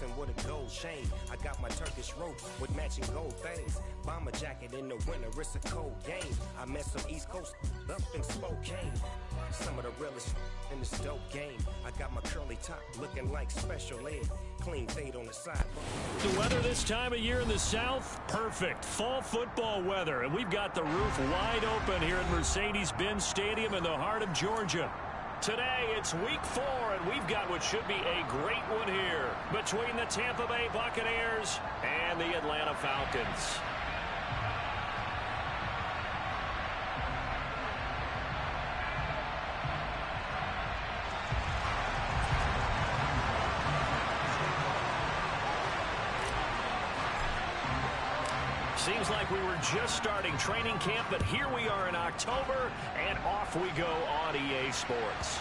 flexing with a gold chain. I got my Turkish rope with matching gold things. Bomber jacket in the winter, it's a cold game. I met some East Coast up in Spokane. Some of the realest in this dope game. I got my curly top looking like special ed. Clean fade on the side. The weather this time of year in the South, perfect. Fall football weather. And we've got the roof wide open here at Mercedes-Benz Stadium in the heart of Georgia. Today, it's week 4, and we've got what should be a great one here between the Tampa Bay Buccaneers and the Atlanta Falcons. Seems like we were just starting training camp, but here we are in October, and off we go on EA Sports.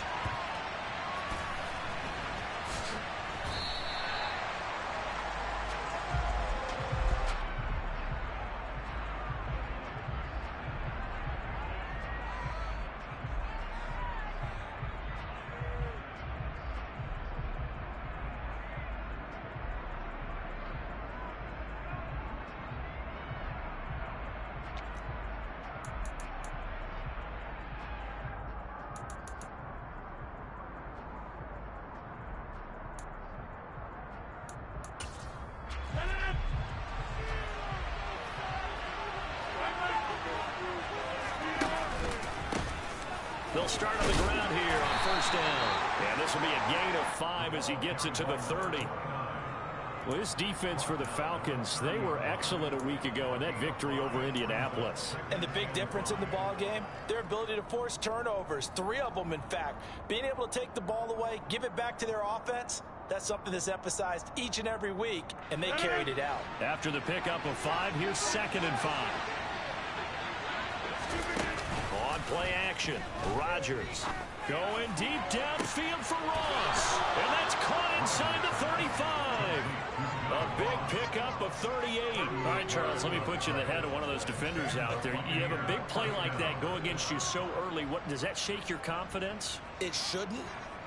They'll start on the ground here on first down. And this will be a gain of 5 as he gets it to the 30. Well, this defense for the Falcons, they were excellent a week ago in that victory over Indianapolis. And the big difference in the ball game, their ability to force turnovers, 3 of them in fact. Being able to take the ball away, give it back to their offense, that's something that's emphasized each and every week, and they carried it out. After the pickup of 5, here's 2nd and 5. On play action, Rodgers going deep downfield for Ross. And that's caught inside the 35. A big pickup of 38. All right, Charles, let me put you in the head of one of those defenders out there. You have a big play like that go against you so early. What does that shake your confidence? It shouldn't,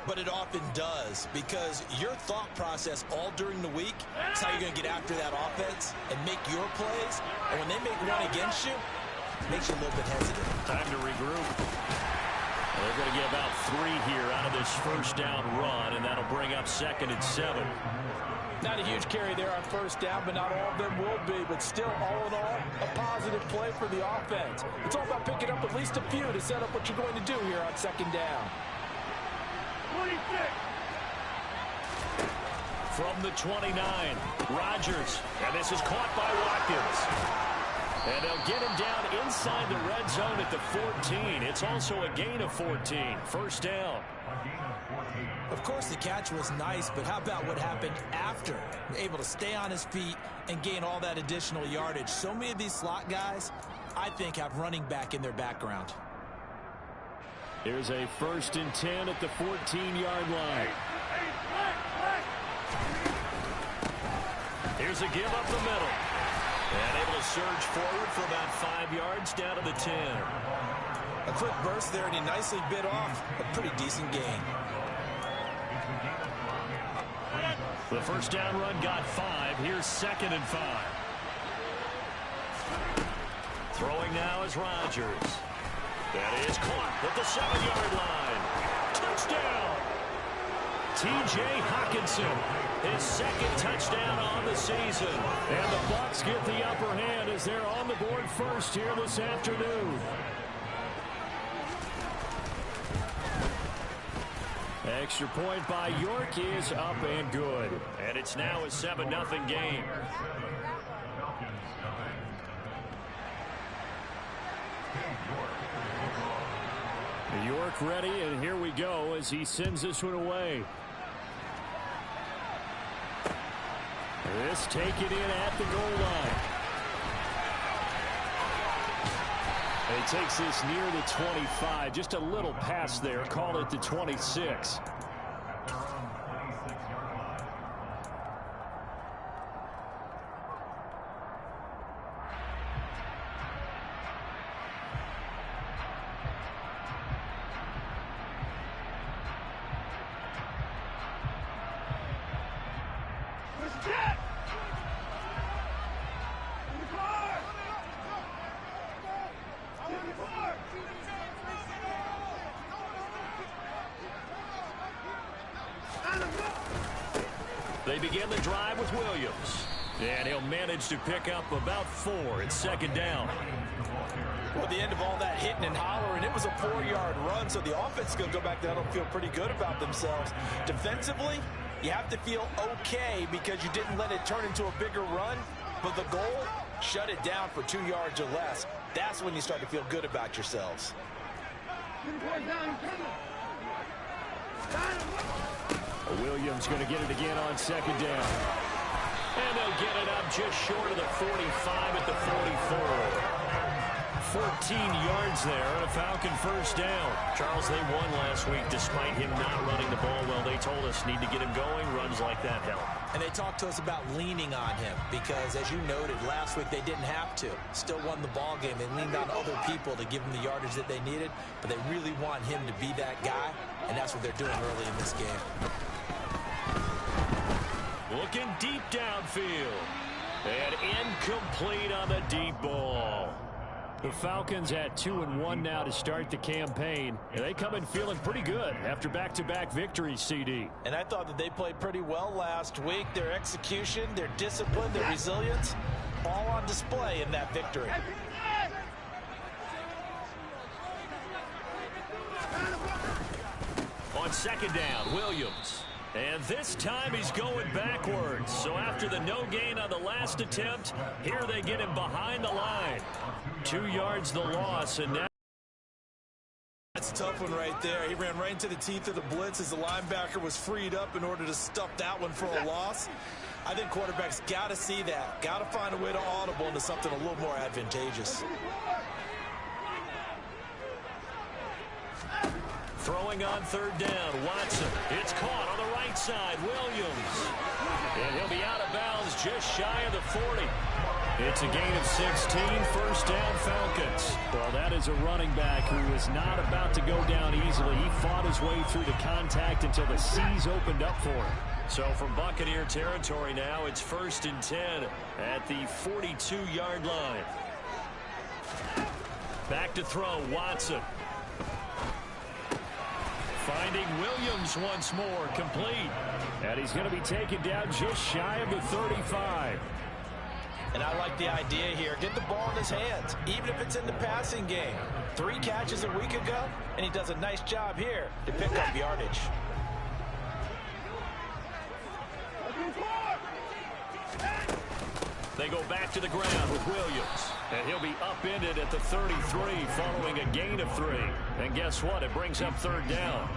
but it often does, because your thought process all during the week is how you're going to get after that offense and make your plays. And when they make one against you, it makes you a little bit hesitant. Time to regroup. They're going to get about 3 here out of this first down run, and that'll bring up 2nd and 7. Not a huge carry there on first down, but not all of them will be. But still, all in all, a positive play for the offense. It's all about picking up at least a few to set up what you're going to do here on 2nd down. 26. From the 29, Rodgers. And this is caught by Watkins. And they'll get him down inside the red zone at the 14. It's also a gain of 14. First down. Of course, the catch was nice, but how about what happened after? Able to stay on his feet and gain all that additional yardage. So many of these slot guys, I think, have running back in their background. Here's a 1st and 10 at the 14-yard line. Here's a give up the middle. And able to surge forward for about 5 yards down to the 10. A quick burst there, and he nicely bit off a pretty decent gain. The first down run got 5. Here's 2nd and 5. Throwing now is Rodgers. That is caught at the 7-yard line. Touchdown! T.J. Hockenson, his 2nd touchdown on the season. And the Bucs get the upper hand as they're on the board first here this afternoon. Extra point by York is up and good. And it's now a 7-0 game. York ready, and here we go as he sends this one away. This taken in at the goal line. And he takes this near the 25. Just a little pass there. Call it the 26. They begin the drive with Williams. And he'll manage to pick up about 4. It's second down. Well, at the end of all that hitting and hollering, it was a 4-yard run, so the offense is going to go back there and feel pretty good about themselves. Defensively, you have to feel okay because you didn't let it turn into a bigger run, but the goal, shut it down for 2 yards or less. That's when you start to feel good about yourselves. Williams going to get it again on second down. And they'll get it up just short of the 45 at the 44. 14 yards there and a Falcon first down. Charles, they won last week despite him not running the ball well. They told us need to get him going. Runs like that help. And they talked to us about leaning on him because, as you noted, last week they didn't have to. Still won the ball game. They leaned on other people to give them the yardage that they needed, but they really want him to be that guy, and that's what they're doing early in this game. Looking deep downfield. And incomplete on the deep ball. The Falcons at 2-1 now to start the campaign. And they come in feeling pretty good after back-to-back victories, CD. And I thought that they played pretty well last week. Their execution, their discipline, their resilience, all on display in that victory. On second down, Williams. And this time he's going backwards. So after the no gain on the last attempt, here they get him behind the line. 2 yards the loss, and now that's a tough one right there. He ran right into the teeth of the blitz as the linebacker was freed up in order to stuff that one for a loss. I think quarterbacks got to see that. Got to find a way to audible into something a little more advantageous. Throwing on third down, Watson. It's caught on the right side, Williams. And he'll be out of bounds just shy of the 40. It's a gain of 16, first down Falcons. Well, that is a running back who is not about to go down easily. He fought his way through the contact until the seas opened up for him. So from Buccaneer territory now, it's 1st and 10 at the 42-yard line. Back to throw, Watson. Finding Williams once more, complete. And he's going to be taken down just shy of the 35. And I like the idea here. Get the ball in his hands, even if it's in the passing game. 3 catches a week ago, and he does a nice job here to pick up yardage. They go back to the ground with Williams. And he'll be upended at the 33 following a gain of 3. And guess what? It brings up third down.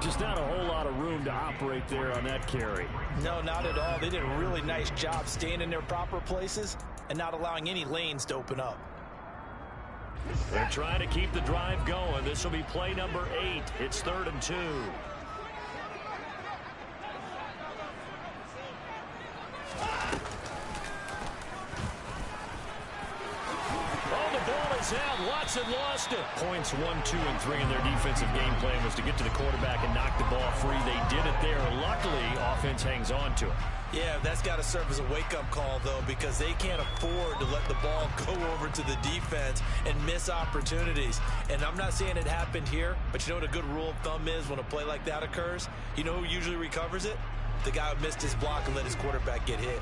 Just not a whole lot of room to operate there on that carry. No, not at all. They did a really nice job staying in their proper places and not allowing any lanes to open up. They're trying to keep the drive going. This will be play number 8. It's 3rd and 2. Out. Watson lost it. Points 1, 2, and 3 in their defensive game plan was to get to the quarterback and knock the ball free. They did it there. Luckily, offense hangs on to it. Yeah, that's got to serve as a wake-up call, though, because they can't afford to let the ball go over to the defense and miss opportunities. And I'm not saying it happened here, but you know what a good rule of thumb is when a play like that occurs? You know who usually recovers it? The guy who missed his block and let his quarterback get hit.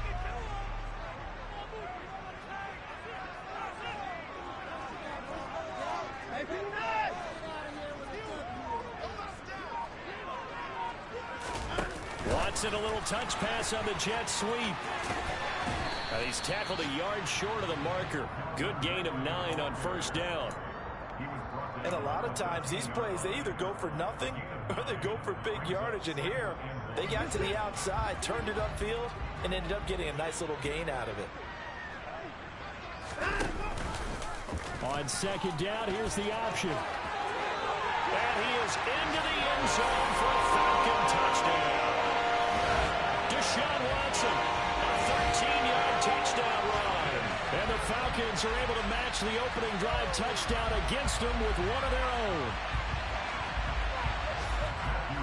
Watson, a little touch pass on the jet sweep. He's tackled a yard short of the marker. Good gain of 9 on first down. And a lot of times these plays, they either go for nothing or they go for big yardage. And here, they got to the outside, turned it upfield, and ended up getting a nice little gain out of it. On second down, here's the option. And he is into the end zone for a Falcon touchdown. Deshaun Watson, a 13-yard touchdown run. And the Falcons are able to match the opening drive touchdown against them with one of their own.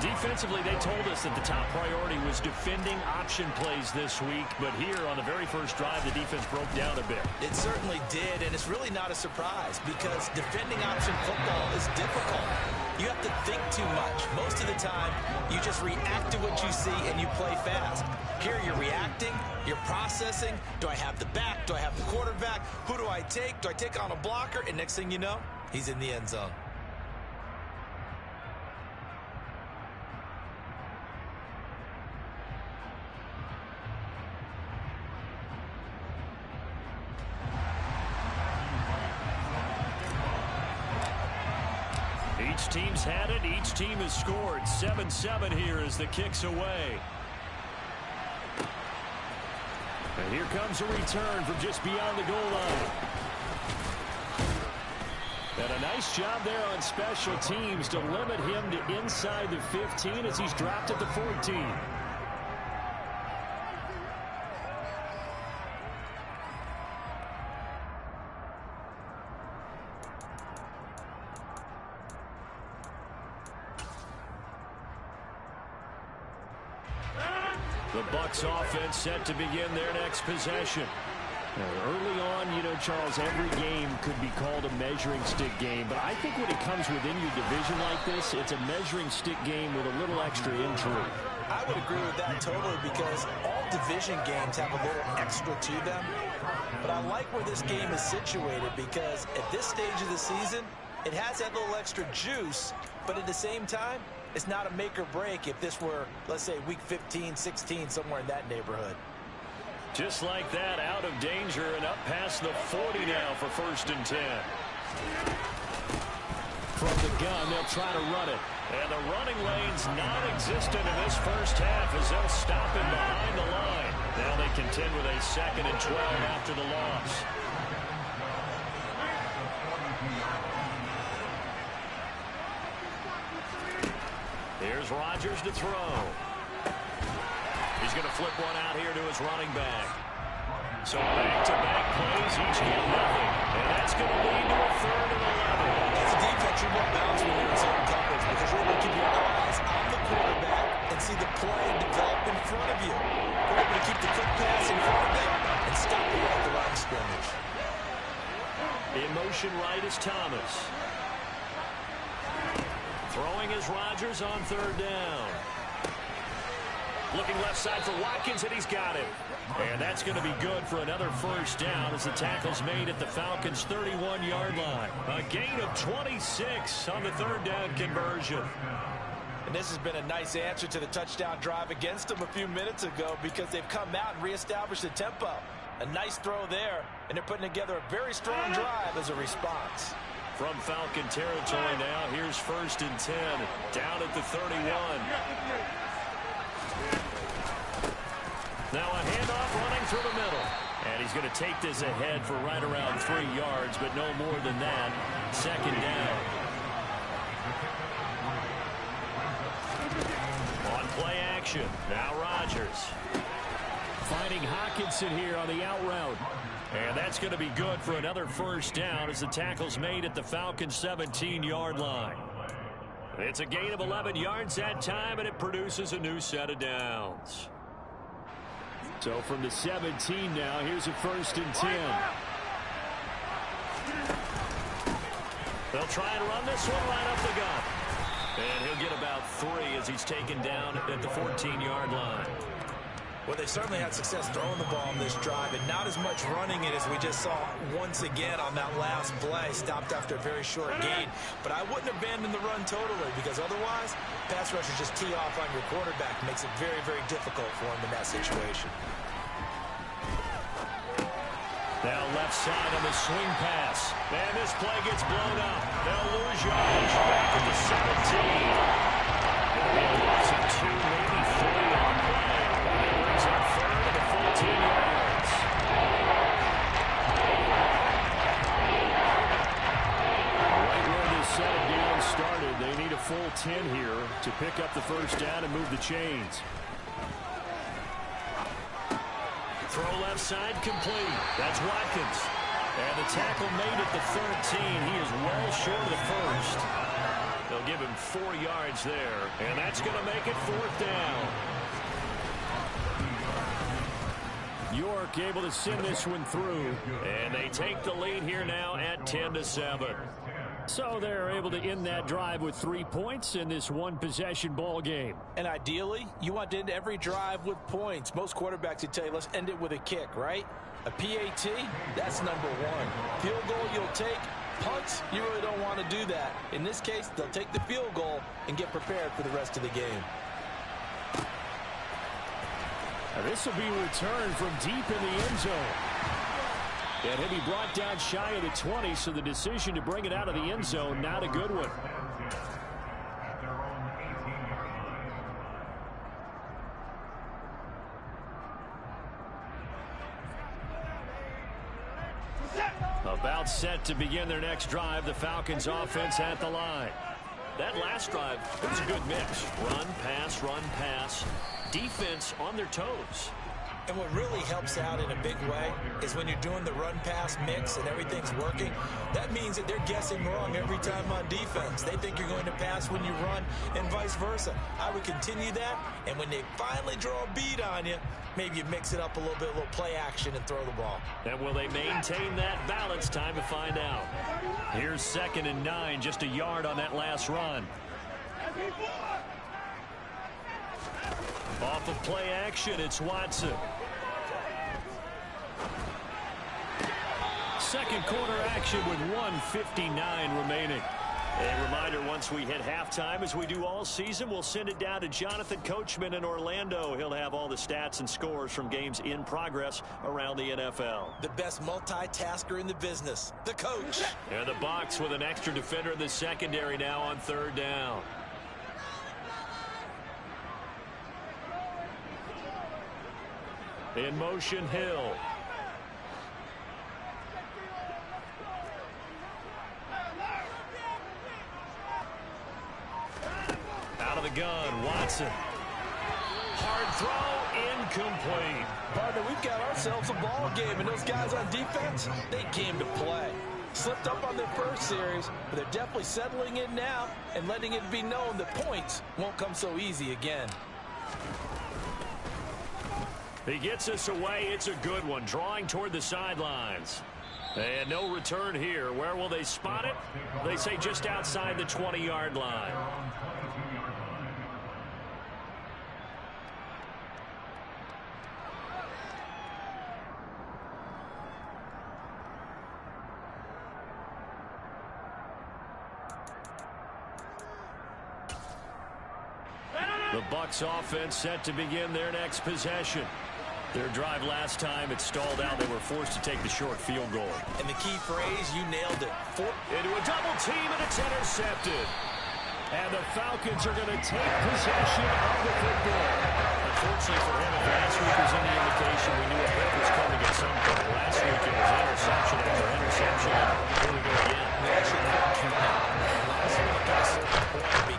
Defensively, they told us that the top priority was defending option plays this week, but here on the very first drive, the defense broke down a bit. It certainly did, and it's really not a surprise because defending option football is difficult. You have to think too much. Most of the time, you just react to what you see and you play fast. Here you're reacting, you're processing. Do I have the back? Do I have the quarterback? Who do I take? Do I take on a blocker? And next thing you know, he's in the end zone. Each team's had it. Each team has scored. 7-7 here as the kick's away. And here comes a return from just beyond the goal line. And a nice job there on special teams to limit him to inside the 15 as he's dropped at the 14. The Bucs offense set to begin their next possession. Now, early on, you know, Charles, every game could be called a measuring stick game, but I think when it comes within your division like this, it's a measuring stick game with a little extra intrigue. I would agree with that totally because all division games have a little extra to them. But I like where this game is situated because at this stage of the season, it has that little extra juice, but at the same time, it's not a make or break if this were, let's say, week 15, 16, somewhere in that neighborhood. Just like that, out of danger and up past the 40 now for 1st and 10. From the gun, they'll try to run it. And the running lane's non-existent in this first half as they'll stop him behind the line. Now they contend with a 2nd and 12 after the loss. Here's Rodgers to throw. He's going to flip one out here to his running back. So back-to-back plays, each get nothing. And that's going to lead to a 3rd and 11. As a defense, you're more balanced when you're in zone coverage because you're able to keep your eyes on the quarterback and see the play develop in front of you. You're able to keep the quick pass in front of them and stop it at the line scrimmage. In motion right is Thomas. Throwing is Rodgers on 3rd down. Looking left side for Watkins, and he's got it. And that's going to be good for another 1st down as the tackle's made at the Falcons' 31-yard line. A gain of 26 on the 3rd down conversion. And this has been a nice answer to the touchdown drive against them a few minutes ago because they've come out and reestablished the tempo. A nice throw there, and they're putting together a very strong drive as a response. From Falcon territory now, here's 1st and 10, down at the 31. Now a handoff running through the middle. And he's going to take this ahead for right around 3 yards, but no more than that. 2nd down. On play action, now Rodgers. Finding Hockenson here on the out route. And that's going to be good for another 1st down as the tackle's made at the Falcons' 17-yard line. It's a gain of 11 yards that time, and it produces a new set of downs. So from the 17 now, here's a 1st and 10. They'll try and run this one right up the gut. And he'll get about 3 as he's taken down at the 14-yard line. Well, they certainly had success throwing the ball on this drive, and not as much running it as we just saw once again on that last play. Stopped after a very short gain. But I wouldn't abandon the run totally because otherwise, pass rushers just tee off on your quarterback. Makes it very, very difficult for him in that situation. Now left side on the swing pass. And this play gets blown up. They'll lose yardage back at the 17. It'll be a loss of 2, maybe 3 on the play. Brings up 3rd to the 14 yards. Right where this set of downs started, they need a full 10 here to pick up the 1st down and move the chains. Throw left side complete. That's Watkins. And the tackle made at the 13. He is well short of the 1st. They'll give him 4 yards there, and that's going to make it 4th down. York able to send this one through, and they take the lead here now at 10-7. So they're able to end that drive with 3 points in this one-possession ball game. And ideally, you want to end every drive with points. Most quarterbacks would tell you, let's end it with a kick, right? A PAT, that's number 1. Field goal you'll take. Punts, you really don't want to do that. In this case, they'll take the field goal and get prepared for the rest of the game. Now this will be returned from deep in the end zone. And he'll be brought down shy of the 20, so the decision to bring it out of the end zone, not a good one. About set to begin their next drive, the Falcons offense at the line. That last drive, it was a good mix. Run, pass, defense on their toes. And what really helps out in a big way is when you're doing the run-pass mix and everything's working, that means that they're guessing wrong every time on defense. They think you're going to pass when you run and vice versa. I would continue that, and when they finally draw a beat on you, maybe you mix it up a little bit, a little play action and throw the ball. And will they maintain that balance? Time to find out. Here's 2nd and 9, just a yard on that last run. Off of play action, it's Watson. Second quarter action with 1:59 remaining. A reminder, once we hit halftime, as we do all season, we'll send it down to Jonathan Coachman in Orlando. He'll have all the stats and scores from games in progress around the NFL. The best multitasker in the business, the coach. And the Bucs with an extra defender in the secondary now on 3rd down. In motion, Hill. Out of the gun, Watson. Hard throw, incomplete. Partner, we've got ourselves a ball game, and those guys on defense, they came to play. Slipped up on their first series, but they're definitely settling in now and letting it be known that points won't come so easy again. He gets us away. It's a good one. Drawing toward the sidelines. And no return here. Where will they spot it? They say just outside the 20-yard line. The Bucs offense set to begin their next possession. Their drive last time, it stalled out. They were forced to take the short field goal. And the key phrase, you nailed it. Into a double team, and it's intercepted. And the Falcons are going to take possession of the football. Unfortunately for him, if last week was any indication, we knew a break was coming at some point. Last week it was interception after interception. Here we go again.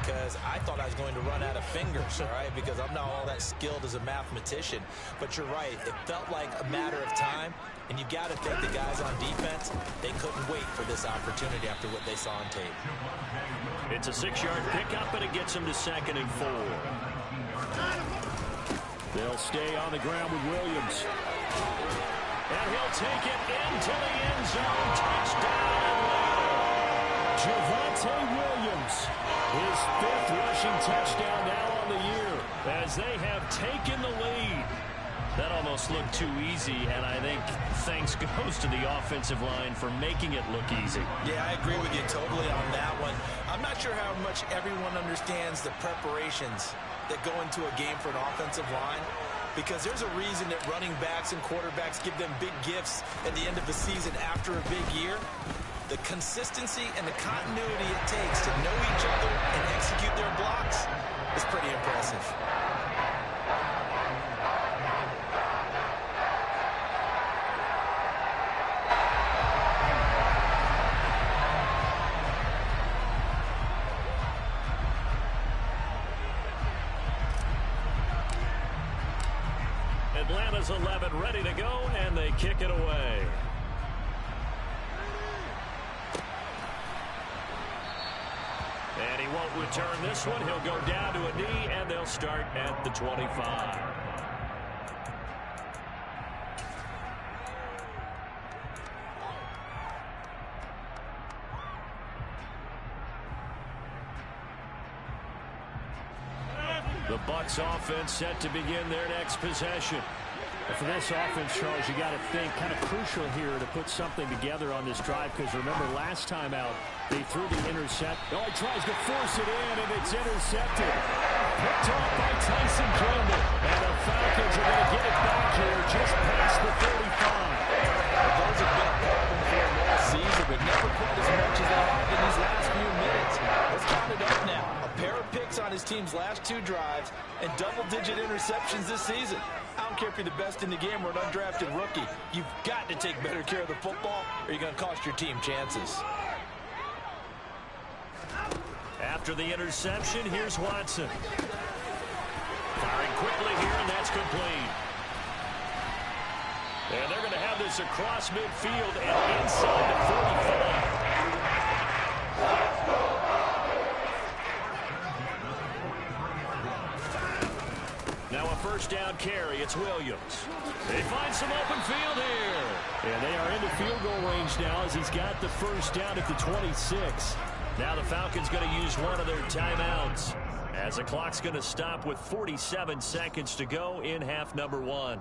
Because I thought I was going to run out of fingers, all right, because I'm not all that skilled as a mathematician. But you're right. It felt like a matter of time, and you've got to think the guys on defense, they couldn't wait for this opportunity after what they saw on tape. It's a 6-yard pickup, and it gets them to 2nd and 4. They'll stay on the ground with Williams. And he'll take it into the end zone. Touchdown. Javonte Williams, his 5th rushing touchdown now on the year, as they have taken the lead. That almost looked too easy, and I think thanks goes to the offensive line for making it look easy. Yeah, I agree with you totally on that one. I'm not sure how much everyone understands the preparations that go into a game for an offensive line, because there's a reason that running backs and quarterbacks give them big gifts at the end of the season after a big year. The consistency and the continuity it takes to know each other and execute their blocks is pretty impressive. Atlanta's 11 ready to go, and they kick it away. And he won't return this one. He'll go down to a knee, and they'll start at the 25. The Bucs offense set to begin their next possession. And for this offense, Charles, you got to think kind of crucial here to put something together on this drive, because remember last time out they threw the intercept. Oh, he tries to force it in, and it's intercepted. Picked off by Tyson Campbell, and the Falcons are going to get it back here just past the 35. Well, those have been a problem for him all season, but never quite as much as they have in these last few minutes. Let's count it up now. A pair of picks on his team's last 2 drives and double-digit interceptions this season. I don't care if you're the best in the game or an undrafted rookie. You've got to take better care of the football, or you're going to cost your team chances. After the interception, here's Watson. Firing quickly here, and that's complete. And they're going to have this across midfield and inside the 45. Now a first down carry. It's Williams. They find some open field here. And they are into field goal range now as he's got the first down at the 26. Now the Falcons going to use one of their timeouts, as the clock's going to stop with 47 seconds to go in half number 1.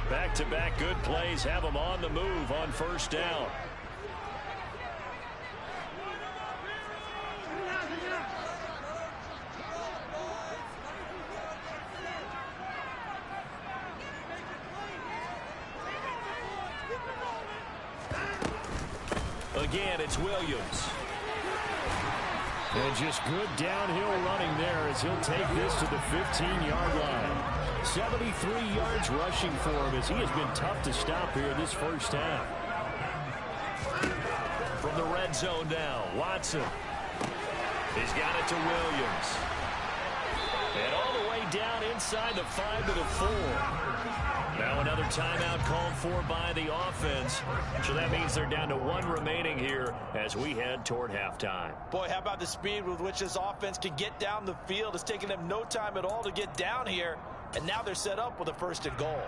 Back-to-back good plays have them on the move on first down. Again, it's Williams. And just good downhill running there as he'll take this to the 15-yard line. 73 yards rushing for him as he has been tough to stop here this first half. From the red zone now, Watson. He's got it to Williams. And all the way down inside the 5 to the 4. Now another timeout called for by the offense. So that means they're down to 1 remaining here as we head toward halftime. Boy, how about the speed with which this offense can get down the field? It's taken them no time at all to get down here. And now they're set up with a 1st and goal.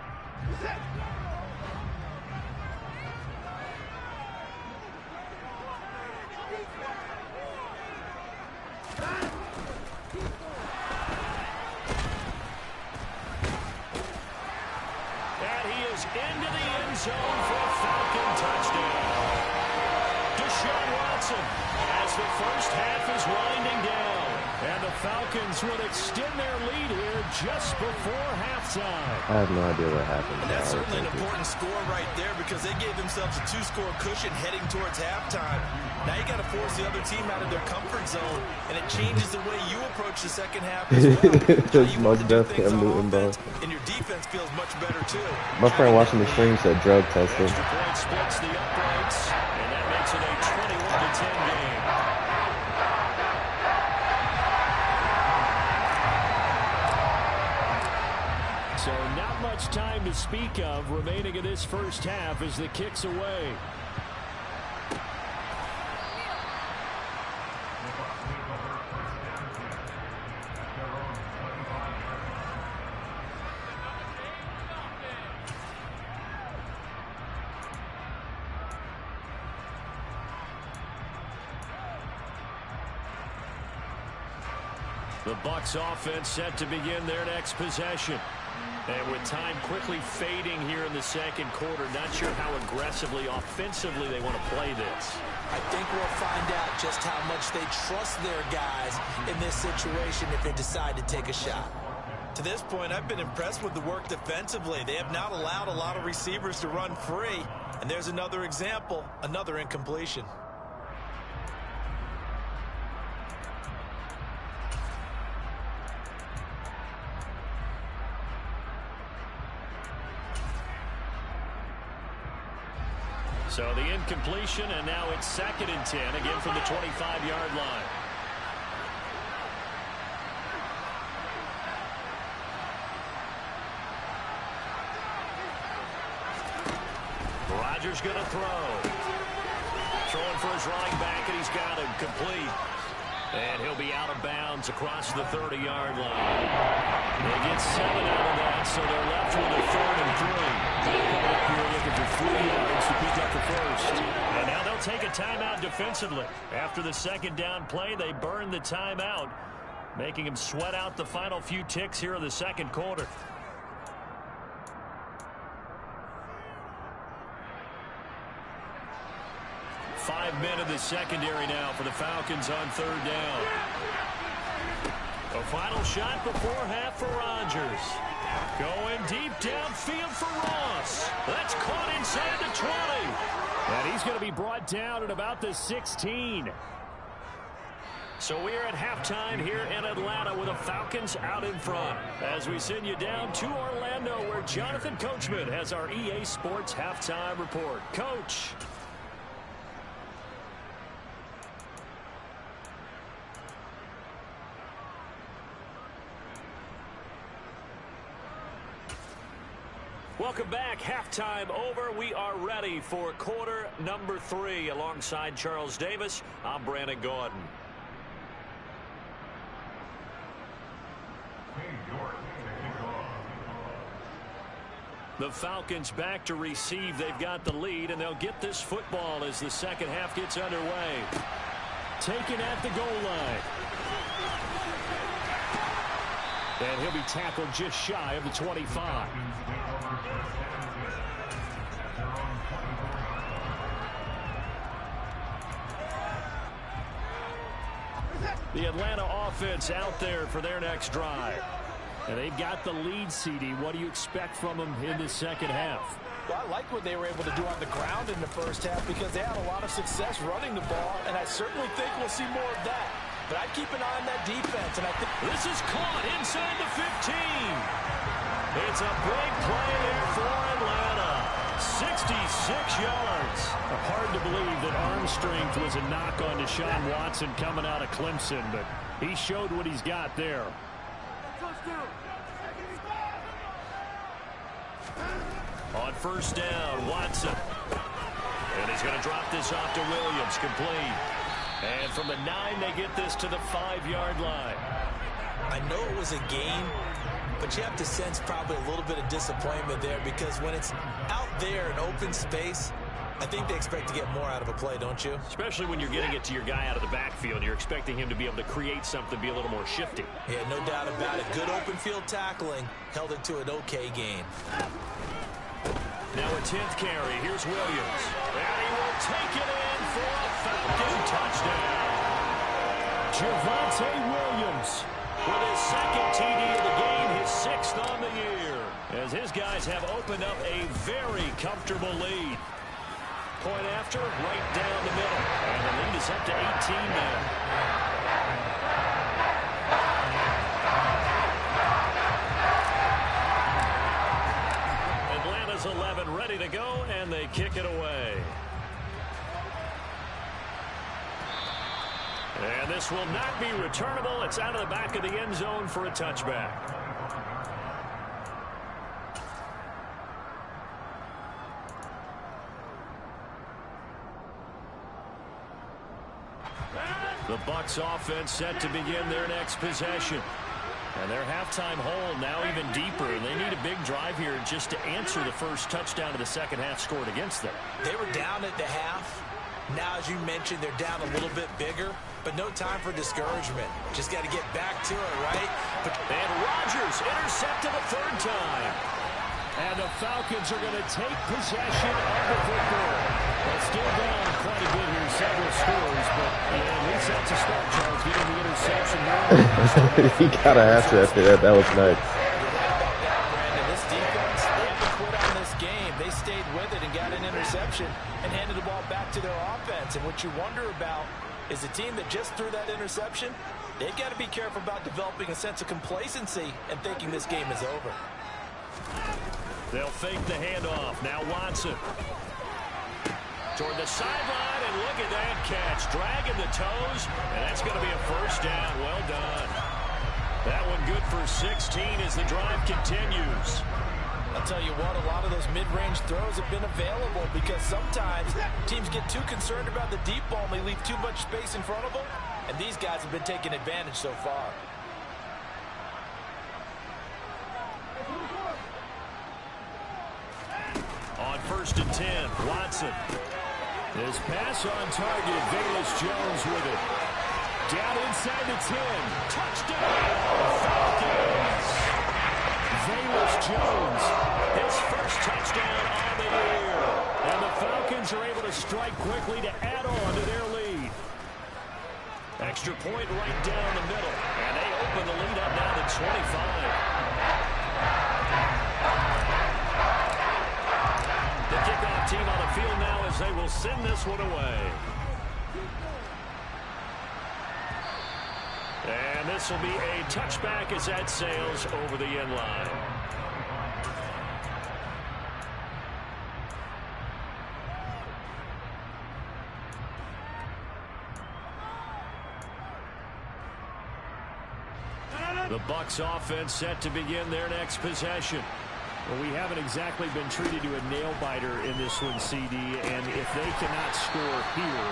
Into the end zone for a Falcon touchdown. Deshaun Watson as the first half is winding down. And the Falcons will extend their lead here just before halftime. I have no idea what happened. And that's certainly an important score right there, because they gave themselves a 2-score cushion heading towards halftime. Now you got to force the other team out of their comfort zone, and it changes the way you approach the second half as well. Just much better Cam Newton, bro. And your defense feels much better too. My friend watching the stream said drug testing. Extra point splits the uprights, and that makes it a 21-10 game. So not much time to speak of remaining in this first half as the kick's away. The Bucs offense set to begin their next possession. And with time quickly fading here in the second quarter, not sure how aggressively, offensively they want to play this. I think we'll find out just how much they trust their guys in this situation if they decide to take a shot. To this point, I've been impressed with the work defensively. They have not allowed a lot of receivers to run free. And there's another example, another incompletion. So the incompletion, and now it's 2nd and 10, again from the 25-yard line. Rodgers going to throw. throwing for his running back, and he's got him complete. And he'll be out of bounds across the 30-yard line. They get 7 out of that, so they're left with a 3rd and 3. Here looking for 3 yards to pick up the first. And now they'll take a timeout defensively. After the 2nd down play, they burn the timeout, making him sweat out the final few ticks here in the 2nd quarter. Five men in the secondary now for the Falcons on 3rd down. A final shot before half for Rodgers. Going deep downfield for Ross. That's caught inside the 20. And he's going to be brought down at about the 16. So we're at halftime here in Atlanta with the Falcons out in front. As we send you down to Orlando, where Jonathan Coachman has our EA Sports halftime report. Coach. Welcome back. Halftime over. We are ready for quarter number 3. Alongside Charles Davis, I'm Brandon Gordon. The Falcons back to receive. They've got the lead, and they'll get this football as the second half gets underway. Taken at the goal line. And he'll be tackled just shy of the 25. The Atlanta offense out there for their next drive. And they've got the lead, CD. What do you expect from them in the second half? Well, I like what they were able to do on the ground in the first half because they had a lot of success running the ball, and I certainly think we'll see more of that. But I'd keep an eye on that defense, and I think this is caught inside the 15. It's a big play there for Atlanta. 66 yards. Hard to believe that arm strength was a knock on Deshaun Watson coming out of Clemson, but he showed what he's got there. On 1st down, Watson. And he's going to drop this off to Williams, complete. And from the 9, they get this to the 5-yard line. I know it was a game, but you have to sense probably a little bit of disappointment there because when it's out there in open space, I think they expect to get more out of a play, don't you? Especially when you're getting it to your guy out of the backfield. You're expecting him to be able to create something, be a little more shifty. Yeah, no doubt about it. Good open field tackling held it to an okay game. Now a 10th carry. Here's Williams. And he will take it in for a Falcon touchdown. Javonte Williams with his 2nd TD of the game, his 6th on the year. As his guys have opened up a very comfortable lead. Point after, right down the middle. And the lead is up to 18 now. Atlanta's 11 ready to go, and they kick it away. And this will not be returnable. It's out of the back of the end zone for a touchback. The Bucs offense set to begin their next possession. And their halftime hole now even deeper. And they need a big drive here just to answer the first touchdown of the second half scored against them. They were down at the half. Now, as you mentioned, they're down a little bit bigger, but no time for discouragement. Just got to get back to it, right? And Rodgers intercepted a 3rd time. And the Falcons are going to take possession of the football. Well, still down quite a bit here, several scores, but at least that's a start, Charles, getting the interception. He got to answer after that. That was nice. Brandon, this defense, they haven't quit on this game. They stayed with it and got an interception and handed the ball back to their offense. And what you wonder about is a team that just threw that interception, they've got to be careful about developing a sense of complacency and thinking this game is over. They'll fake the handoff. Now Watson. Toward the sideline, and look at that catch. Dragging the toes, and that's going to be a 1st down. Well done. That one good for 16 as the drive continues. I'll tell you what, a lot of those mid-range throws have been available because sometimes teams get too concerned about the deep ball and they leave too much space in front of them, and these guys have been taking advantage so far. On 1st and 10, Watson. His pass on target, Velus Jones with it. Down inside the 10. Touchdown, Falcons! Velus Jones, his first touchdown on the year. And the Falcons are able to strike quickly to add on to their lead. Extra point right down the middle. And they open the lead up now to 25. The kickoff team on the field now as they will send this one away. And this will be a touchback as that sails over the end line. The Bucs offense set to begin their next possession. Well, we haven't exactly been treated to a nail-biter in this one, CD, and if they cannot score here,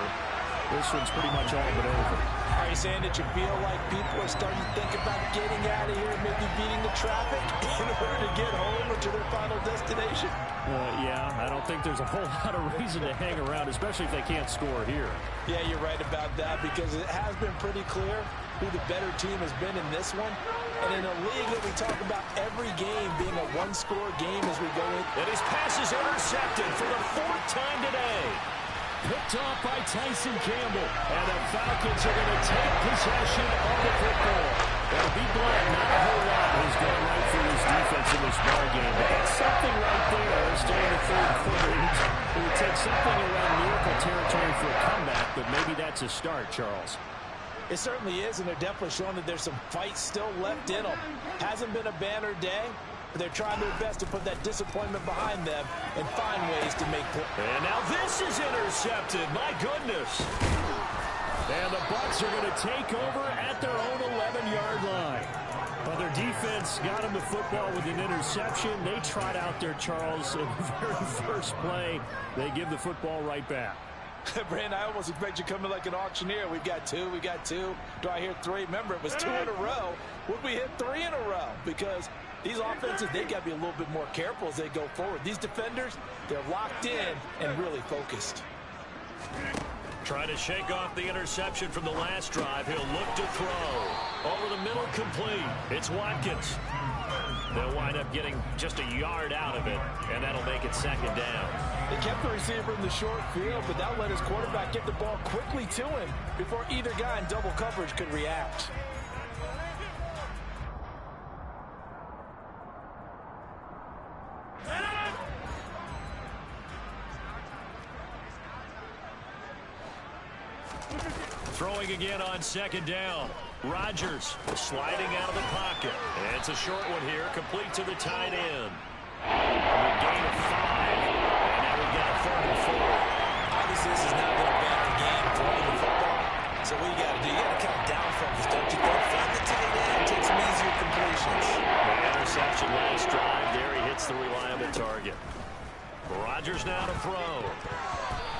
this one's pretty much all but over. Are you saying that you feel like people are starting to think about getting out of here, maybe beating the traffic in order to get home or to their final destination? Yeah, I don't think there's a whole lot of reason to hang around, especially if they can't score here. Yeah, you're right about that because it has been pretty clear who the better team has been in this one. And in a league that we talk about every game being a one-score game as we go in. And his pass is intercepted for the 4th time today. Picked off by Tyson Campbell. And the Falcons are going to take possession of the football. They'll be glad not a whole lot has gone right for this defense in this ball game. But that's something right there. Still in the 3rd quarter. It would take something around miracle territory for a comeback, but maybe that's a start, Charles. It certainly is, and they're definitely showing that there's some fight still left in them. Hasn't been a banner day, but they're trying their best to put that disappointment behind them and find ways to make plays. And now this is intercepted. My goodness. And the Bucs are going to take over at their own 11-yard line. But their defense got them the football with an interception. They trot out there, Charles, in the very first play. They give the football right back. Brandon, I almost expect you coming like an auctioneer. We got two. Do I hear 3? Remember, it was 2 in a row. Would we hit 3 in a row? Because these offenses, they got to be a little bit more careful as they go forward. These defenders, they're locked in and really focused. Trying to shake off the interception from the last drive. He'll look to throw. Over the middle, complete. It's Watkins. They'll wind up getting just a yard out of it, and that'll make it 2nd down. They kept the receiver in the short field, but that let his quarterback get the ball quickly to him before either guy in double coverage could react. Throwing again on 2nd down. Rodgers sliding out of the pocket. And it's a short one here, complete to the tight end. A gain of 5. And now we've got a 3rd and 4. Obviously, this is not going to ban the game throwing the football. So what you got to do, you got to come down from this, don't you think? Find the tight end, take some easier completions. The interception last drive. There he hits the reliable target. Rodgers now to throw.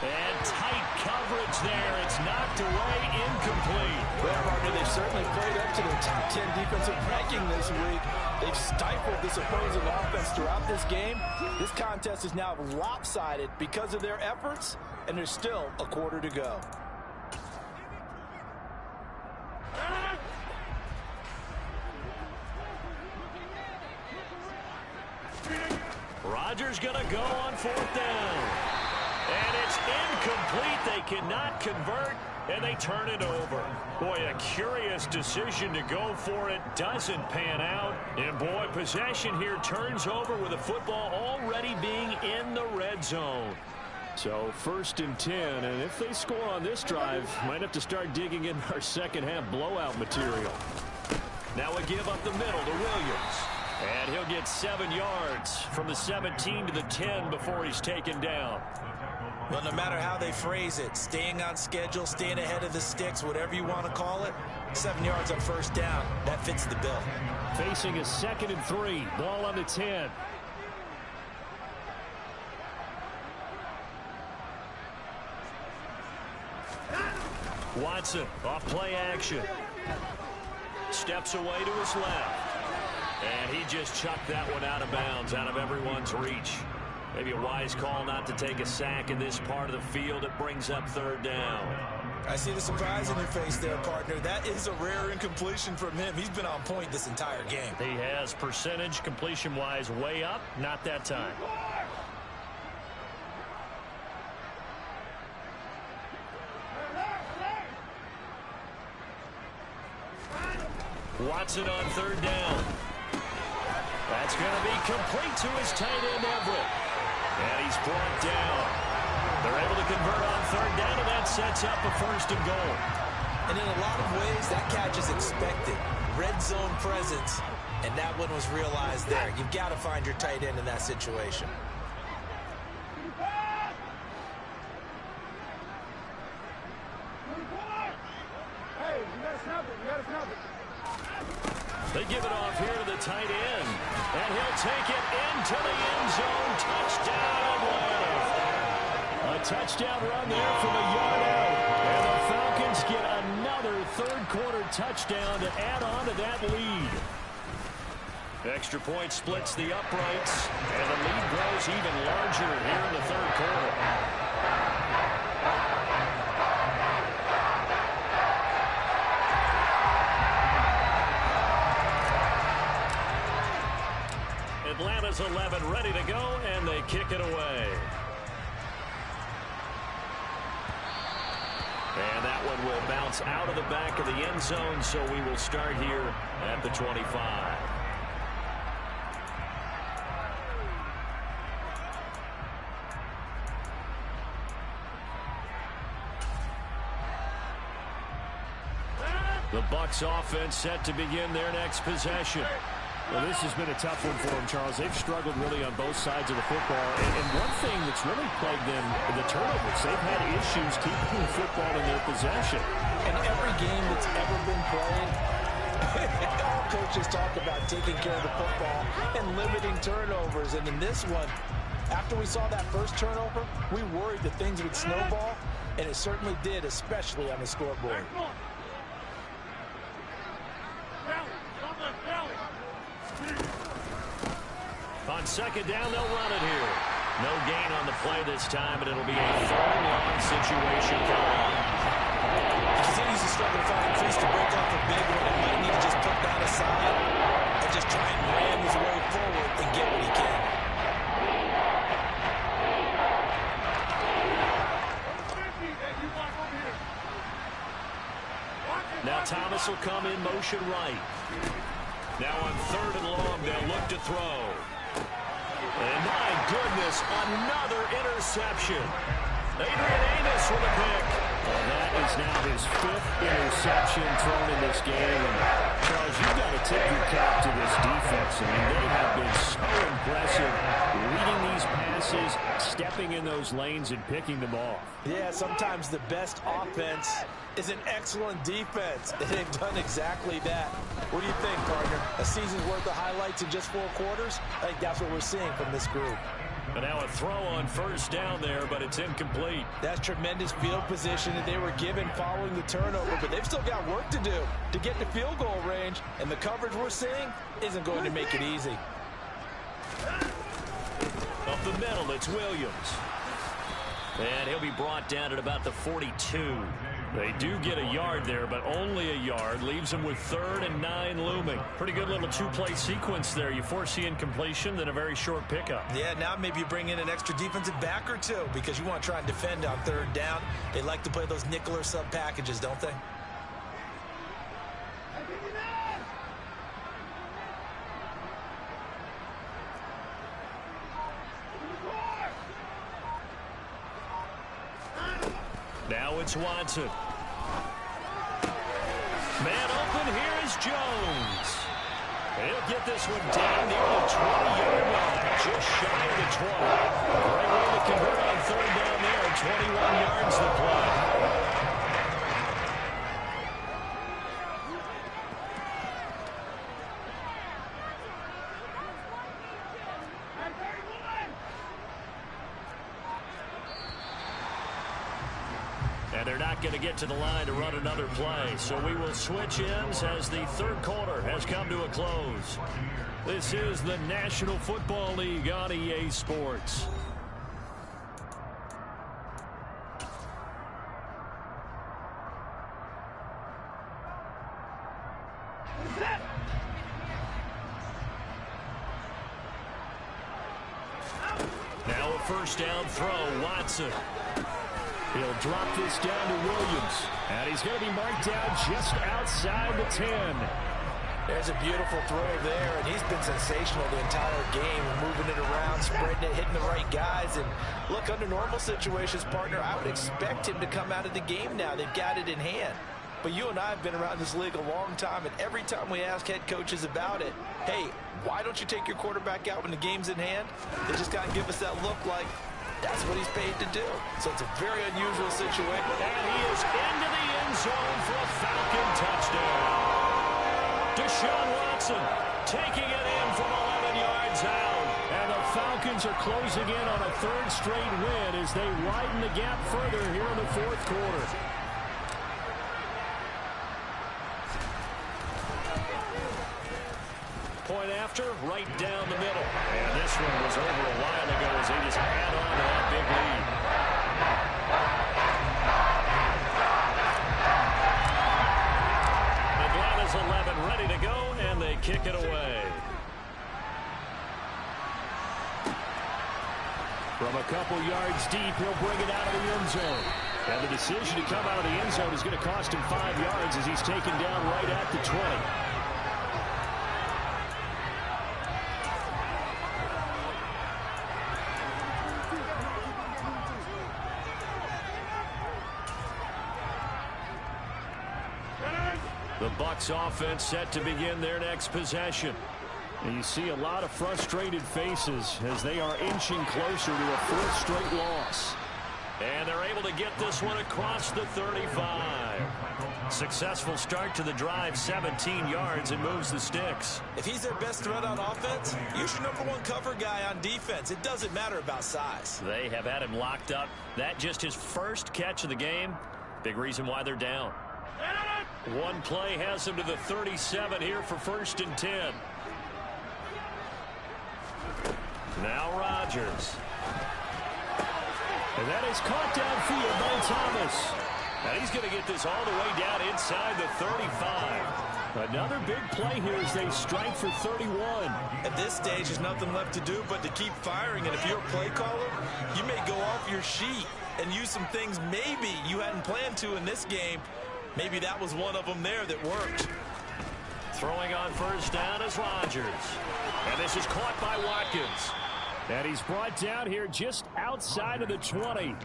And tight coverage there. It's knocked away, incomplete. Well, Martin, they've certainly played up to their top 10 defensive ranking this week. They've stifled this opposing offense throughout this game. This contest is now lopsided because of their efforts, and there's still a quarter to go. Rodgers going to go on 4th down. And it's incomplete. They cannot convert, and they turn it over. Boy, a curious decision to go for it. Doesn't pan out. And, boy, possession here turns over with the football already being in the red zone. So 1st and 10, and if they score on this drive, might have to start digging in our second-half blowout material. Now a give up the middle to Williams. And he'll get 7 yards from the 17 to the 10 before he's taken down. Well, no matter how they phrase it, staying on schedule, staying ahead of the sticks, whatever you want to call it, 7 yards on 1st down, that fits the bill. Facing a 2nd and 3, ball on the 10. Watson off play action. Steps away to his left. And he just chucked that one out of bounds, out of everyone's reach. Maybe a wise call not to take a sack in this part of the field. It brings up third down. I see the surprise in your face there, partner. That is a rare incompletion from him. He's been on point this entire game. He has percentage completion-wise way up. Not that time. Watson on third down. That's going to be complete to his tight end, Everett. And he's brought down. They're able to convert on third down, and that sets up a first and goal. And in a lot of ways, that catch is expected. Red zone presence, and that one was realized there. You've got to find your tight end in that situation. They give it off here to the tight end. And he'll take it into the end zone. Touchdown, Atlanta. A touchdown run there from a yard out. And the Falcons get another third-quarter touchdown to add on to that lead. Extra point splits the uprights. And the lead grows even larger here in the third quarter. Atlanta's 11 ready to go, and they kick it away. And that one will bounce out of the back of the end zone, so we will start here at the 25. The Bucs offense set to begin their next possession. Well, this has been a tough one for them, Charles. They've struggled really on both sides of the football. And one thing that's really plagued them, the turnovers. They've had issues keeping the football in their possession. In every game that's ever been played, all coaches talk about taking care of the football and limiting turnovers. And in this one, after we saw that first turnover, we worried that things would snowball, and it certainly did, especially on the scoreboard. On second down, they'll run it here. No gain on the play this time, and it'll be a third and long situation for him. He continues to struggle to find crease to break off a big one. He might need to just put that aside and just try and ram his way forward and get what he can. Now Thomas will come in motion right. Now on third and long, they'll look to throw. And my goodness, another interception. Adrian Amos with a pick. Well, that is now his fifth interception thrown in this game. And Charles, you've got to tip your cap to this defense. I mean, they have been so impressive reading these passes, stepping in those lanes, and picking them off. Yeah, sometimes the best offense is an excellent defense. They've done exactly that. What do you think, partner? A season's worth of highlights in just 4 quarters? I think that's what we're seeing from this group. And now a throw on first down there, but it's incomplete. That's tremendous field position that they were given following the turnover, but they've still got work to do to get to field goal range, and the coverage we're seeing isn't going to make it easy. Up the middle, it's Williams. And he'll be brought down at about the 42. They do get a yard there, but only a yard. Leaves them with 3rd and 9 looming. Pretty good little 2-play sequence there. You foresee incompletion, then a very short pickup. Yeah, now maybe you bring in an extra defensive back or two because you want to try and defend on 3rd down. They like to play those nickel or sub packages, don't they? Now it's Watson. Man open, here is Jones. He'll get this one down near the 20-yard line, just shy of the 20. Great way to convert on 3rd down there, 21 yards to play. And they're not going to get to the line to run another play. So we will switch ends as the third quarter has come to a close. This is the National Football League on EA Sports. Now a first down throw, Watson. He'll drop this down to Williams. And he's going to be marked down just outside the 10. There's a beautiful throw there, and he's been sensational the entire game, moving it around, spreading it, hitting the right guys. And look, under normal situations, partner, I would expect him to come out of the game now. They've got it in hand. But you and I have been around this league a long time, and every time we ask head coaches about it, hey, why don't you take your quarterback out when the game's in hand? They just got to give us that look like that's what he's paid to do. So it's a very unusual situation. And he is into the end zone for a Falcon touchdown. Deshaun Watson taking it in from 11 yards out. And the Falcons are closing in on a third straight win as they widen the gap further here in the fourth quarter. Point after, right down the middle. And this one was over a while ago as they just add on to that big lead. Atlanta's 11 ready to go, and they kick it away. From a couple yards deep, he'll bring it out of the end zone. And the decision to come out of the end zone is going to cost him 5 yards as he's taken down right at the 20. The Bucs offense set to begin their next possession. And you see a lot of frustrated faces as they are inching closer to a fourth straight loss. And they're able to get this one across the 35. Successful start to the drive, 17 yards, and moves the sticks. If he's their best threat on offense, use your number one cover guy on defense. It doesn't matter about size. They have had him locked up. That just his first catch of the game. Big reason why they're down. One play has him to the 37 here for 1st and 10. Now Rodgers. And that is caught downfield by Thomas. And he's going to get this all the way down inside the 35. Another big play here as they strike for 31. At this stage, there's nothing left to do but to keep firing. And if you're a play caller, you may go off your sheet and use some things maybe you hadn't planned to in this game. Maybe that was one of them there that worked. Throwing on first down is Rodgers. And this is caught by Watkins. And he's brought down here just outside of the 20.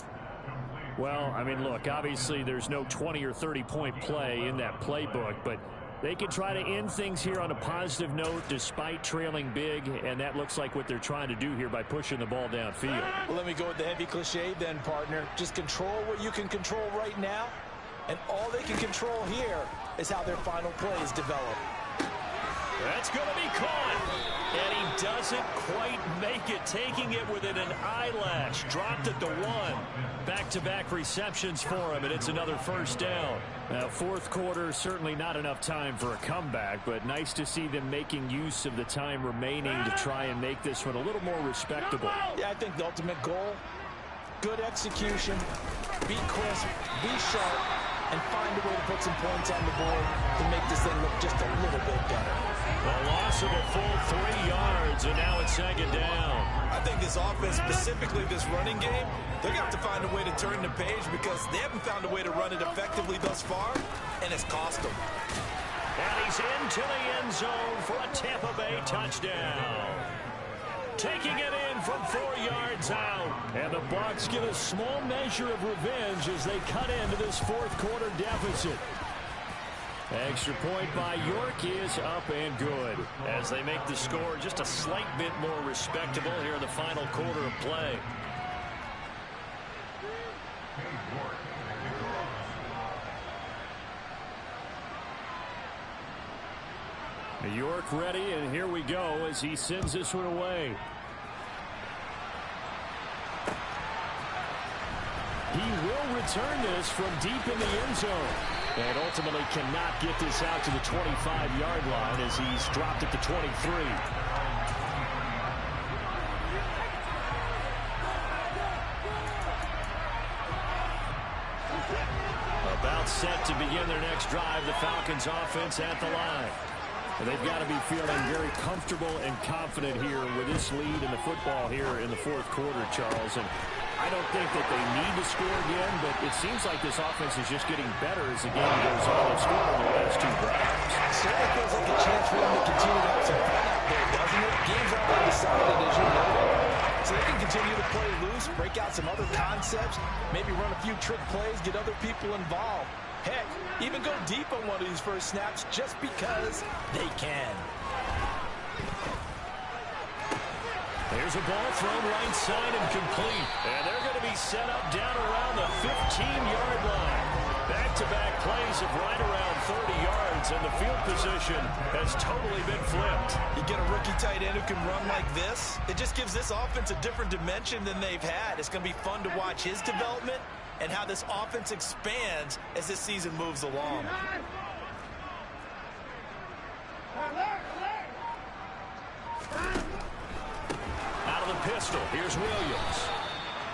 Well, I mean, look, obviously there's no 20 or 30-point play in that playbook, but they can try to end things here on a positive note despite trailing big, and that looks like what they're trying to do here by pushing the ball downfield. Well, let me go with the heavy cliche then, partner. Just control what you can control right now, and all they can control here is how their final plays develop. That's going to be caught. And he doesn't quite make it, taking it within an eyelash. Dropped at the 1. Back-to-back receptions for him, and it's another first down. Now, fourth quarter, certainly not enough time for a comeback, but nice to see them making use of the time remaining to try and make this one a little more respectable. Yeah, I think the ultimate goal, good execution, be crisp, be sharp, and find a way to put some points on the board to make this thing look just a little bit better. A loss of a full 3 yards, and now it's 2nd down. I think this offense, specifically this running game, they're going to have to find a way to turn the page because they haven't found a way to run it effectively thus far, and it's cost them. And he's into the end zone for a Tampa Bay touchdown. Taking it in from 4 yards out. And the Bucs get a small measure of revenge as they cut into this fourth quarter deficit. Extra point by York is up and good as they make the score just a slight bit more respectable here in the final quarter of play. York ready, and here we go as he sends this one away. He will return this from deep in the end zone. And ultimately cannot get this out to the 25-yard line as he's dropped at the 23. About set to begin their next drive, the Falcons offense at the line. And they've got to be feeling very comfortable and confident here with this lead in the football here in the fourth quarter, Charles. And I don't think that they need to score again, but it seems like this offense is just getting better as the game goes on. They've scored on the last two drives. Certainly feels like a chance for them to continue to have some fun out there, doesn't it? Game's already decided, as you know. So they can continue to play loose, break out some other concepts, maybe run a few trick plays, get other people involved. Heck, even go deep on one of these first snaps just because they can. There's a ball thrown right side and complete. And they're going to be set up down around the 15-yard line. Back-to-back plays of right around 30 yards, and the field position has totally been flipped. You get a rookie tight end who can run like this, it just gives this offense a different dimension than they've had. It's going to be fun to watch his development and how this offense expands as this season moves along. Out of the pistol, here's Williams.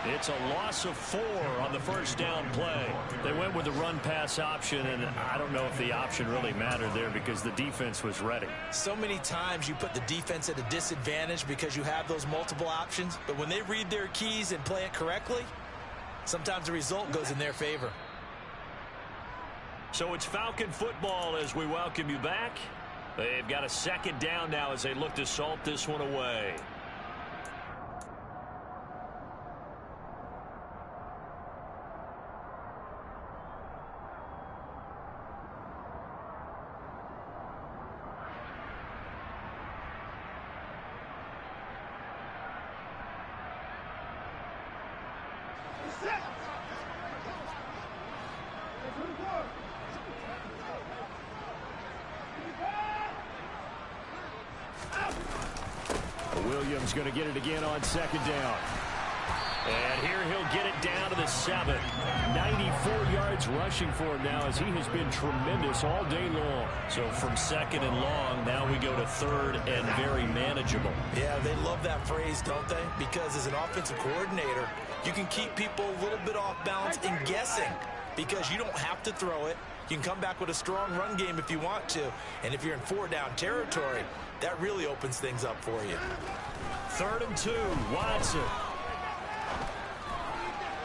It's a loss of 4 on the first down play. They went with the run-pass option, and I don't know if the option really mattered there because the defense was ready. So many times you put the defense at a disadvantage because you have those multiple options, but when they read their keys and play it correctly, sometimes the result goes in their favor. So it's Falcon football as we welcome you back. They've got a second down now as they look to salt this one away. Williams going to get it again on second down. And here he'll get it down to the 7. 94 yards rushing for him now as he has been tremendous all day long. So from second and long, now we go to third and very manageable. Yeah, they love that phrase, don't they? Because as an offensive coordinator, you can keep people a little bit off balance and guessing because you don't have to throw it. You can come back with a strong run game if you want to. And if you're in 4-down territory, that really opens things up for you. 3rd and 2, Watson.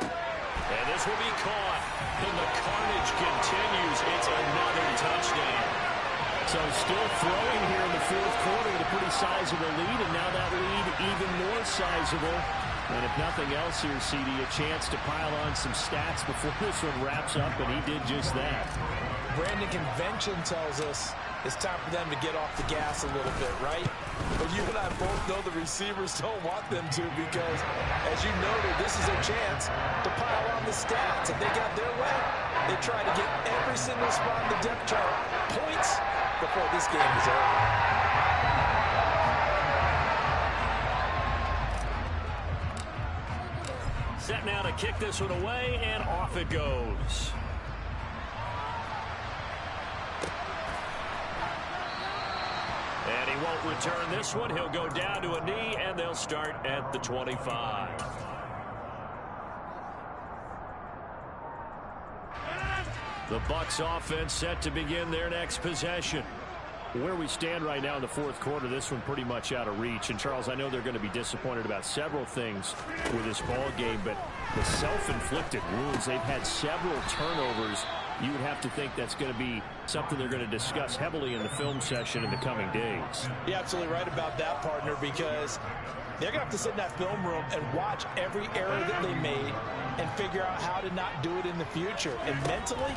And this will be caught. And the carnage continues. It's another touchdown. So still throwing here in the fourth quarter with a pretty sizable lead, and now that lead even more sizable. And if nothing else here, CD, a chance to pile on some stats before this one wraps up, and he did just that. Brandon, convention tells us it's time for them to get off the gas a little bit, right? But you and I both know the receivers don't want them to because, as you noted, this is a chance to pile on the stats. If they got their way, they try to get every single spot in the depth chart points before this game is over. Set now to kick this one away, and off it goes. And he won't return this one. He'll go down to a knee, and they'll start at the 25. The Bucs offense set to begin their next possession. Where we stand right now in the fourth quarter, this one pretty much out of reach. And, Charles, I know they're going to be disappointed about several things with this ball game, but the self-inflicted wounds, they've had several turnovers. You would have to think that's going to be something they're going to discuss heavily in the film session in the coming days. You're absolutely right about that, partner, because they're going to have to sit in that film room and watch every error that they made and figure out how to not do it in the future. And mentally,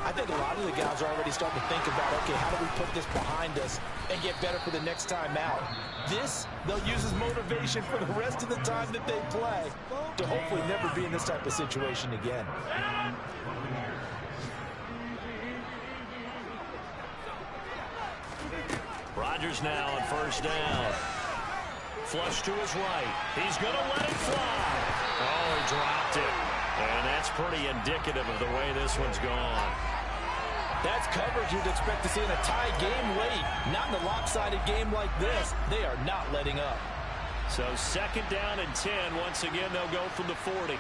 I think a lot of the guys are already starting to think about, okay, how do we put this behind us and get better for the next time out? This, they'll use as motivation for the rest of the time that they play to hopefully never be in this type of situation again. Rodgers now on first down. Flush to his right. He's going to let it fly. Oh, he dropped it. And that's pretty indicative of the way this one's gone. That's coverage you'd expect to see in a tie game late. Not in a lopsided game like this. They are not letting up. So 2nd down and 10. Once again, they'll go from the 40.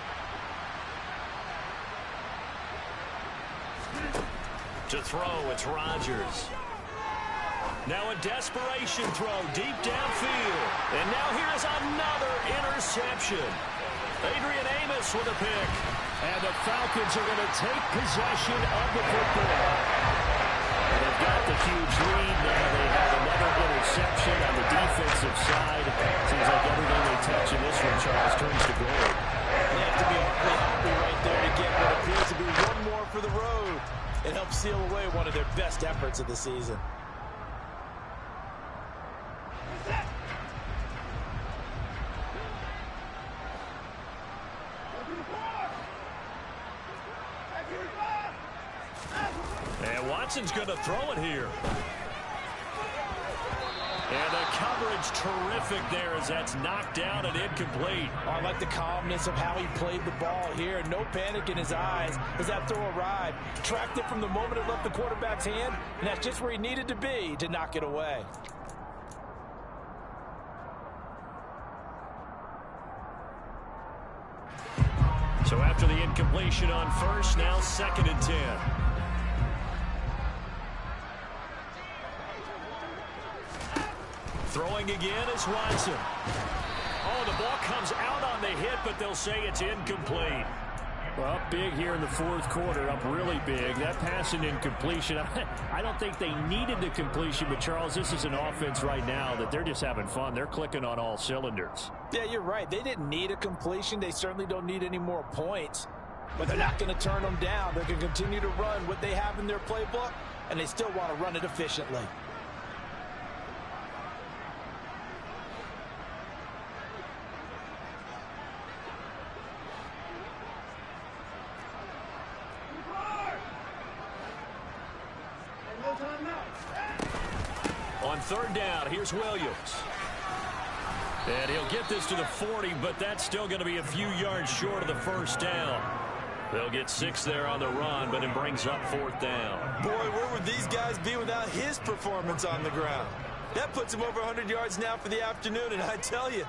To throw, it's Rodgers. Now a desperation throw deep downfield. And now here's another interception. Adrian Amos with a pick. And the Falcons are going to take possession of the football. And they've got the huge lead now. They have another interception on the defensive side. Seems like everything they touch in this one, Charles, turns to gold. They have to be happy right there to get what appears to be one more for the road. It helps seal away one of their best efforts of the season. And Watson's going to throw it here. And the coverage terrific there as that's knocked down and incomplete. Oh, I like the calmness of how he played the ball here. No panic in his eyes as that throw arrived. Tracked it from the moment it left the quarterback's hand, and that's just where he needed to be to knock it away. So after the incompletion on first, now 2nd and 10. Throwing again is Watson. Oh, the ball comes out on the hit, but they'll say it's incomplete. Well, up big here in the 4th quarter, up really big. That pass and incompletion, I don't think they needed the completion, but Charles, this is an offense right now that they're just having fun. They're clicking on all cylinders. Yeah, you're right. They didn't need a completion. They certainly don't need any more points, but they're not going to turn them down. They're going to continue to run what they have in their playbook, and they still want to run it efficiently. On 3rd down, here's Williams. And he'll get this to the 40, but that's still going to be a few yards short of the 1st down. They'll get 6 there on the run, but it brings up 4th down. Boy, where would these guys be without his performance on the ground? That puts him over 100 yards now for the afternoon, and I tell you,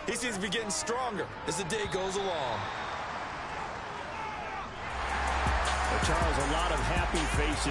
he seems to be getting stronger as the day goes along. Well, Charles, a lot of happy faces